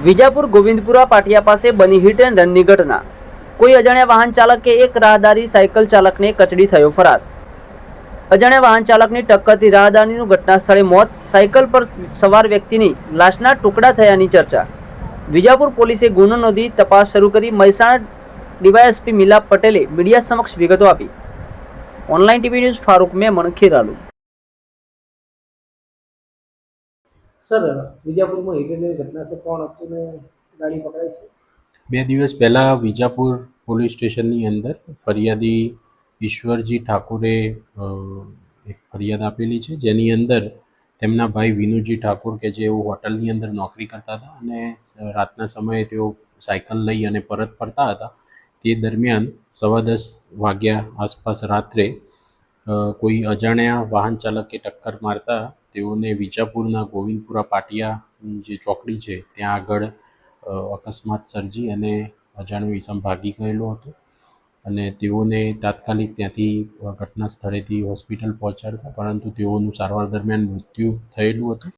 વિજાપુર ગોવિંદપુરા પાટિયા પાસે બની hit and રનની ઘટના। કોઈ અજાણ્યા વાહન ચાલકે એક રાહદારી સાયકલ ચાલકને કચડી થયો ફરાર। અજાણ્યા વાહન ચાલકની ટક્કરથી રાહદારીનું ઘટના સ્થળે મોત, સાયકલ પર સવાર વ્યક્તિની લાશના ટુકડા થયાની ચર્ચા। વિજાપુર પોલીસે ગુનો નોંધી તપાસ શરૂ કરી। મહેસાણા ડીવાયએસપી મિલાપ પટેલે મીડિયા સમક્ષ વિગતો આપી। Online TV news Farooq Memon, Kheralu. Sir, વિજાપુરમાં હિરેનની ઘટના છે, કોણ હતું ને ગાડી પકડાઈ છે? 2 દિવસ પહેલાં વિજાપુર પોલીસ સ્ટેશનની અંદર ફરિયાદી ઈશ્વરજી ઠાકુરે એક ફરિયાદ આપેલી છે, જેની અંદર તેમના ભાઈ વિનુજી ઠાકુર કે જેઓ હોટલની અંદર નોકરી કરતા હતા અને રાતના સમયે તેઓ સાયકલ લઈ અને પરત ફરતા હતા। તે દરમિયાન 10:15 વાગ્યા આસપાસ રાત્રે કોઈ અજાણ્યા વાહન ચાલકે ટક્કર મારતા તેઓને વિજાપુરના ગોવિંદપુરા પાટિયા જે ચોકડી છે ત્યાં આગળ અકસ્માત સર્જી અને અજાણ્યો ઈસમ ભાગી ગયેલો હતો અને તેઓને તાત્કાલિક ત્યાંથી ઘટના સ્થળેથી હોસ્પિટલ પહોંચાડતા, પરંતુ તેઓનું સારવાર દરમિયાન મૃત્યુ થયેલું હતું।